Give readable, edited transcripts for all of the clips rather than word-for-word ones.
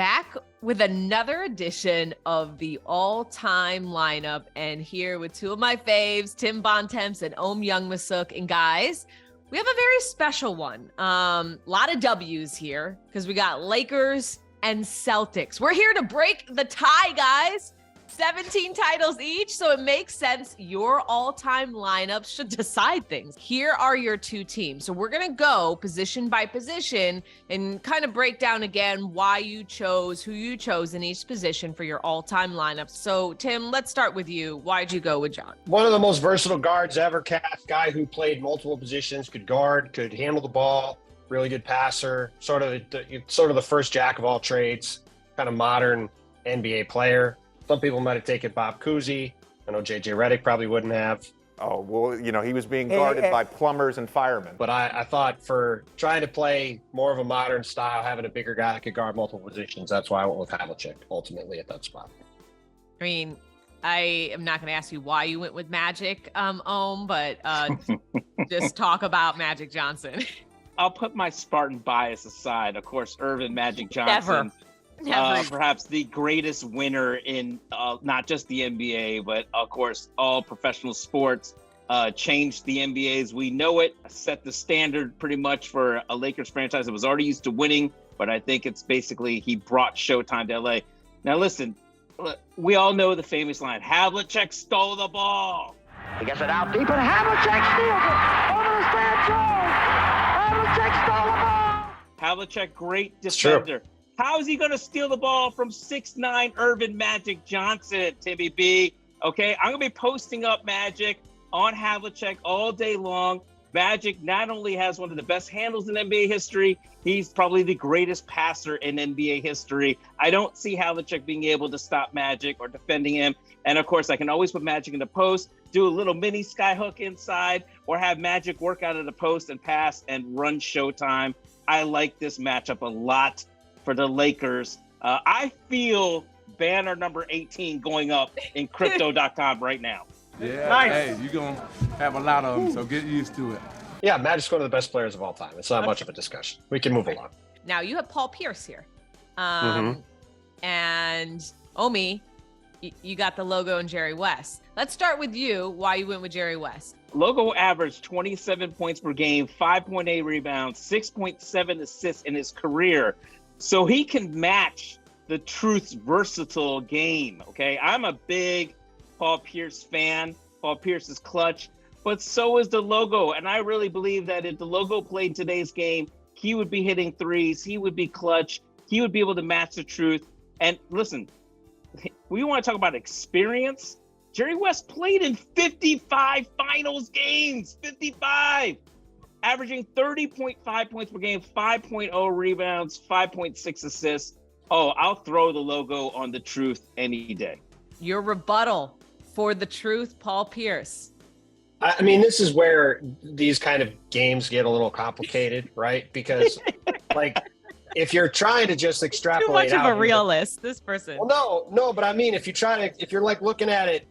back with another edition of the all-time lineup, and here with two of my faves, Tim Bontemps and Youngmisuk. And guys, we have a very special one. Lot of W's here because we got Lakers and Celtics. We're here to break the tie, guys. 17 titles each, so it makes sense your all-time lineup should decide things. Here are your two teams. So we're going to go position by position and kind of break down again why you chose, who you chose in each position for your all-time lineup. So Tim, let's start with you. Why'd you go with John? One of the most versatile guards ever, Cass. Guy who played multiple positions, could guard, could handle the ball, really good passer, sort of the first jack of all trades, kind of modern NBA player. Some people might have taken Bob Cousy. I know J.J. Redick probably wouldn't have. Oh, well, he was being guarded by plumbers and firemen. But I thought for trying to play more of a modern style, having a bigger guy that could guard multiple positions, that's why I went with Havlicek ultimately at that spot. I mean, I am not going to ask you why you went with Magic, but just talk about Magic Johnson. I'll put my Spartan bias aside. Of course, Irvin Magic Johnson. Never. Perhaps the greatest winner in not just the NBA, but of course all professional sports. Changed the NBA as we know it, set the standard pretty much for a Lakers franchise that was already used to winning, but I think it's basically he brought Showtime to LA. Now listen, we all know the famous line, Havlicek stole the ball. He gets it out deep, and Havlicek steals it over the stand zone. Havlicek stole the ball. Havlicek, great defender. How is he going to steal the ball from 6'9" Irvin Magic Johnson, Timmy B? Okay, I'm going to be posting up Magic on Havlicek all day long. Magic not only has one of the best handles in NBA history, he's probably the greatest passer in NBA history. I don't see Havlicek being able to stop Magic or defending him. And of course, I can always put Magic in the post, do a little mini skyhook inside, or have Magic work out of the post and pass and run Showtime. I like this matchup a lot for the Lakers. I feel banner number 18 going up in crypto.com right now. Yeah, nice. Hey, you're going to have a lot of them, so get used to it. Yeah, Magic's one of the best players of all time. It's not much of a discussion. We can move along. Now, you have Paul Pierce here. And Omi, you got the logo and Jerry West. Let's start with you, why you went with Jerry West. Logo averaged 27 points per game, 5.8 rebounds, 6.7 assists in his career. So he can match the Truth's versatile game, okay? I'm a big Paul Pierce fan. Paul Pierce is clutch, but so is the logo. And I really believe that if the logo played today's game, he would be hitting threes. He would be clutch. He would be able to match the Truth. And listen, we want to talk about experience. Jerry West played in 55 finals games, 55. Averaging 30.5 points per game, 5.0 rebounds, 5.6 assists. Oh, I'll throw the logo on the Truth any day. Your rebuttal for the Truth, Paul Pierce. I mean, this is where these kind of games get a little complicated, right? Because, if you're trying to just extrapolate Too much of a realist, this person. Well, no, but I mean, if you're looking at it,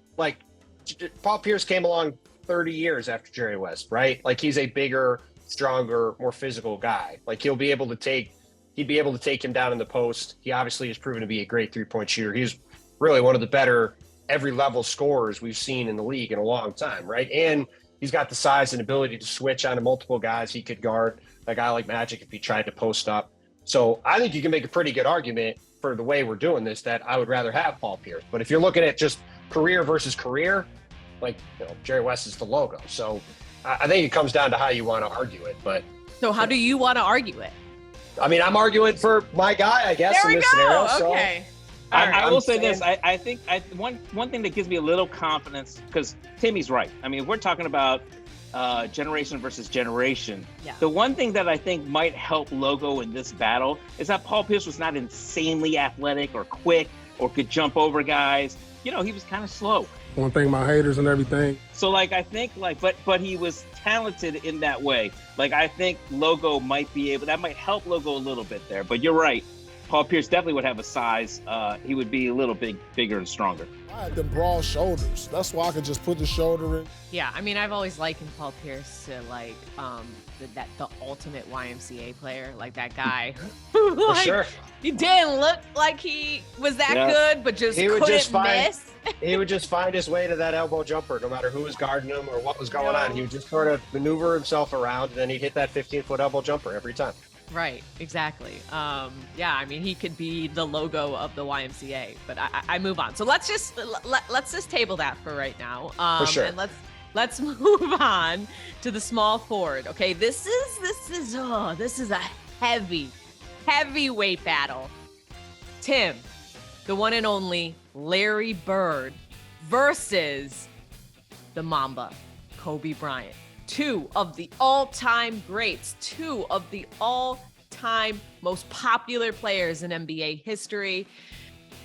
Paul Pierce came along 30 years after Jerry West, right? He's a bigger, stronger, more physical guy. He'd be able to take him down in the post. He obviously has proven to be a great three-point shooter. He's really one of the better every level scorers we've seen in the league in a long time, right? And he's got the size and ability to switch onto multiple guys. He could guard a guy like Magic if he tried to post up. So I think you can make a pretty good argument for the way we're doing this that I would rather have Paul Pierce. But if you're looking at just career versus career, Jerry West is the logo. So I think it comes down to how you want to argue it. But so how do you want to argue it? I mean, I'm arguing for my guy, I guess, in this scenario. Okay. So I will say this. I think one thing that gives me a little confidence, because Timmy's right. I mean, we're talking about generation versus generation. Yeah. The one thing that I think might help logo in this battle is that Paul Pierce was not insanely athletic or quick or could jump over guys. He was kind of slow. One thing about haters and everything. So I think but he was talented in that way. I think logo might be able, that might help logo a little bit there, but you're right. Paul Pierce definitely would have a size. He would be a little bigger and stronger. I had them broad shoulders. That's why I could just put the shoulder in. Yeah, I mean, I've always likened Paul Pierce to like the ultimate YMCA player, like that guy. For sure. He didn't look like he was that good, but just couldn't miss. He would just find his way to that elbow jumper, no matter who was guarding him or what was going on. He would just sort of maneuver himself around, and then he'd hit that 15-foot elbow jumper every time. Right, exactly. Yeah, I mean, he could be the logo of the YMCA, but I move on. So let's just table that for right now. For sure. And let's move on to the small forward. Okay, this is a heavyweight battle. Tim, the one and only Larry Bird versus the Mamba, Kobe Bryant. Two of the all-time greats, two of the all-time most popular players in NBA history.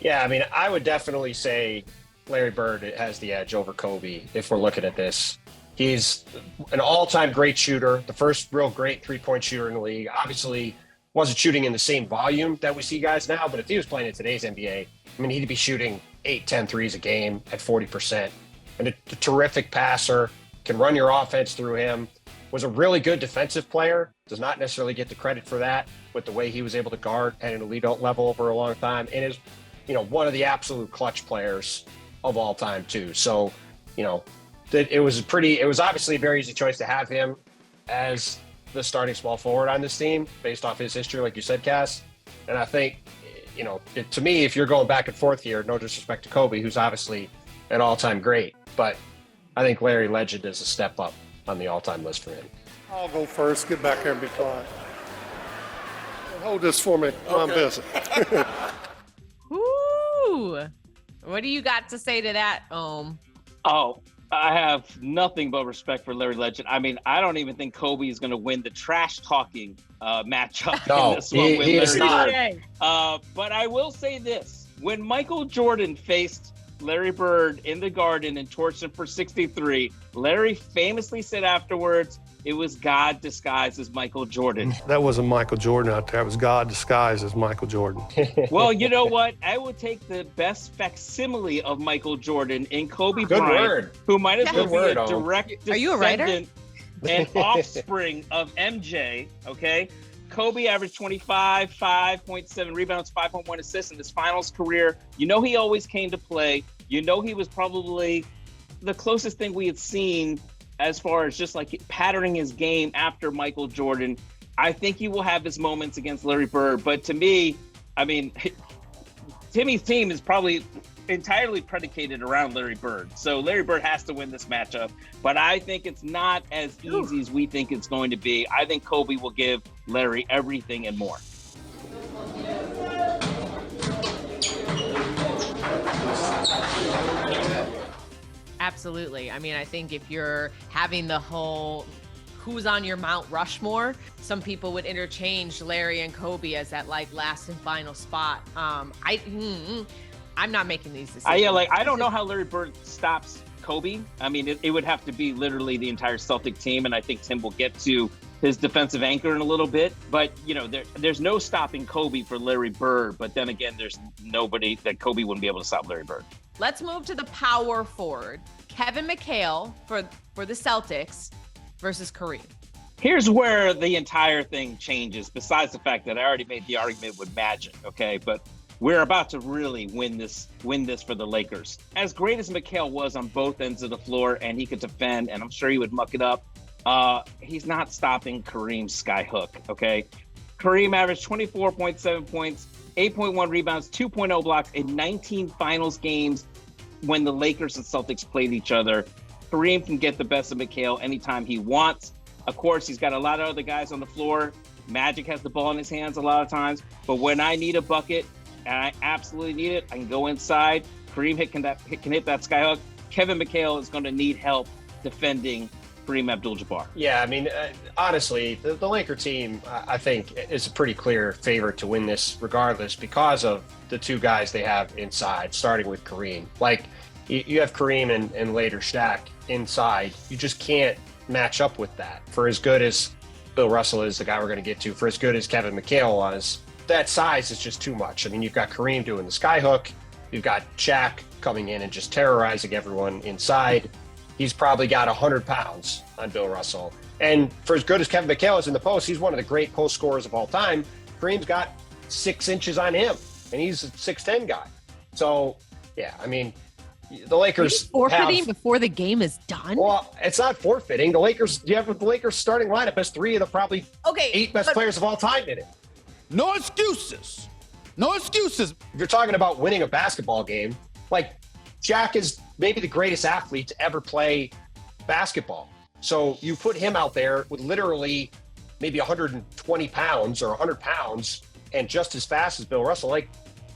Yeah, I mean, I would definitely say Larry Bird has the edge over Kobe if we're looking at this. He's an all-time great shooter, the first real great three-point shooter in the league. Obviously, wasn't shooting in the same volume that we see guys now, but if he was playing in today's NBA, I mean, he'd be shooting 8-10 threes a game at 40%. And a terrific passer, can run your offense through him, was a really good defensive player, does not necessarily get the credit for that with the way he was able to guard at an elite level over a long time, and is, one of the absolute clutch players of all time too. So, it was obviously a very easy choice to have him as the starting small forward on this team based off his history, like you said, Cass. And I think, to me, if you're going back and forth here, no disrespect to Kobe, who's obviously an all-time great, but I think Larry Legend is a step up on the all-time list for him. I'll go first. Get back here and be quiet. Hold this for me. Okay. I'm busy. Ooh. What do you got to say to that, Ohm? Oh, I have nothing but respect for Larry Legend. I mean, I don't even think Kobe is going to win the trash-talking matchup in this one with Larry Bird. But I will say this. When Michael Jordan faced Larry Bird in the Garden and torched him for 63, Larry famously said afterwards, it was God disguised as Michael Jordan. That wasn't Michael Jordan out there. It was God disguised as Michael Jordan. Well, you know what? I would take the best facsimile of Michael Jordan in Kobe Bryant, who might as well be a direct descendant and offspring of MJ, okay? Kobe averaged 25, 5.7 rebounds, 5.1 assists in his finals career. He always came to play. He was probably the closest thing we had seen as far as just like patterning his game after Michael Jordan. I think he will have his moments against Larry Bird. But to me, I mean, Timmy's team is probably entirely predicated around Larry Bird. So Larry Bird has to win this matchup. But I think it's not as easy as we think it's going to be. I think Kobe will give Larry everything and more. Absolutely. I mean, I think if you're having the whole who's on your Mount Rushmore, some people would interchange Larry and Kobe as that like last and final spot. I'm not making these decisions. I don't know how Larry Bird stops Kobe. I mean, it would have to be literally the entire Celtic team, and I think Tim will get to his defensive anchor in a little bit. But, there's no stopping Kobe for Larry Bird. But then again, there's nobody that Kobe wouldn't be able to stop Larry Bird. Let's move to the power forward. Kevin McHale for the Celtics versus Kareem. Here's where the entire thing changes, besides the fact that I already made the argument with Magic, okay? But we're about to really win this for the Lakers. As great as McHale was on both ends of the floor, and he could defend, and I'm sure he would muck it up, he's not stopping Kareem's skyhook, okay? Kareem averaged 24.7 points, 8.1 rebounds, 2.0 blocks in 19 finals games when the Lakers and Celtics played each other. Kareem can get the best of McHale anytime he wants. Of course, he's got a lot of other guys on the floor. Magic has the ball in his hands a lot of times. But when I need a bucket, and I absolutely need it, I can go inside. Kareem can hit that skyhook. Kevin McHale is going to need help defending Kareem Abdul-Jabbar. Yeah, I mean, honestly, the Laker team, I think, is a pretty clear favorite to win this regardless because of the two guys they have inside, starting with Kareem. Like, you have Kareem and later Shaq inside. You just can't match up with that. For as good as Bill Russell is, the guy we're going to get to, for as good as Kevin McHale was, that size is just too much. I mean, you've got Kareem doing the skyhook. You've got Shaq coming in and just terrorizing everyone inside. He's probably got 100 pounds on Bill Russell. And for as good as Kevin McHale is in the post, he's one of the great post scorers of all time. Kareem's got 6 inches on him, and he's a 6'10" guy. So, yeah, I mean, the Lakers forfeiting before the game is done. Well, it's not forfeiting. The Lakers, the Lakers starting lineup has 3 of the probably 8 best players of all time in it. No excuses. No excuses. If you're talking about winning a basketball game, like Shaq is maybe the greatest athlete to ever play basketball. So you put him out there with literally maybe 120 pounds or 100 pounds and just as fast as Bill Russell. Like,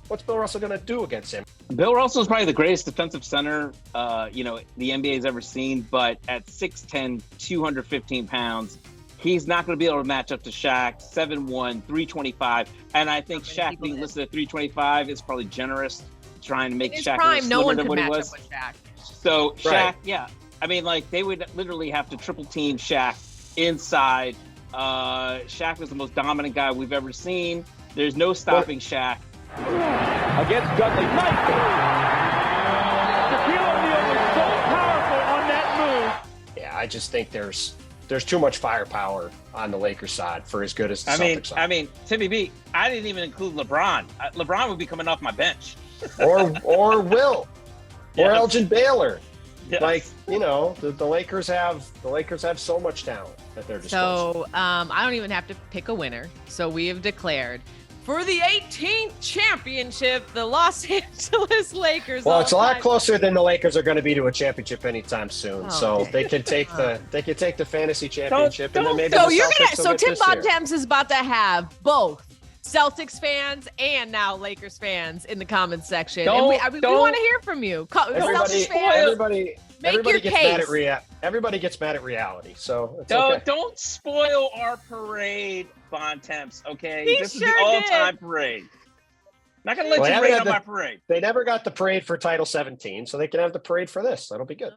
what's Bill Russell going to do against him? Bill Russell is probably the greatest defensive center, the NBA has ever seen. But at 6'10", 215 pounds, he's not going to be able to match up to Shaq, 7'1", 325. And I think Shaq being listed at 325 is probably generous, trying to make Shaq prime, no one than could what he match was. up with Shaq. So Shaq, Right. yeah. I mean, like, they would literally have to triple team Shaq inside. Shaq was the most dominant guy we've ever seen. There's no stopping Shaq. Against Dudley. Nice move. Shaquille O'Neal was so powerful on that move. Yeah, I just think there's too much firepower on the Lakers side for as good as the Celtics side. I mean, Timmy B, I didn't even include LeBron. LeBron would be coming off my bench. or Will, or Elgin Baylor. Yes. Like, the Lakers have so much talent at their disposal. So I don't even have to pick a winner. So we have declared for the 18th championship, the Los Angeles Lakers. Well, it's a lot closer than the Lakers are going to be to a championship anytime soon. Oh, so they can take the fantasy championship and then maybe So the you're Celtics gonna. So will get Tim this year. Bontemps is about to have both Celtics fans and now Lakers fans in the comments section. And we want to hear from you. Celtics fans, Everybody your gets case. mad at everybody gets mad at reality. So it's Don't okay. don't spoil our parade, Bontemps. Okay, He this is sure the all-time parade. Not gonna let Well, you they rain haven't on had my parade. They never got the parade for Title 17, so they can have the parade for this. That'll be good.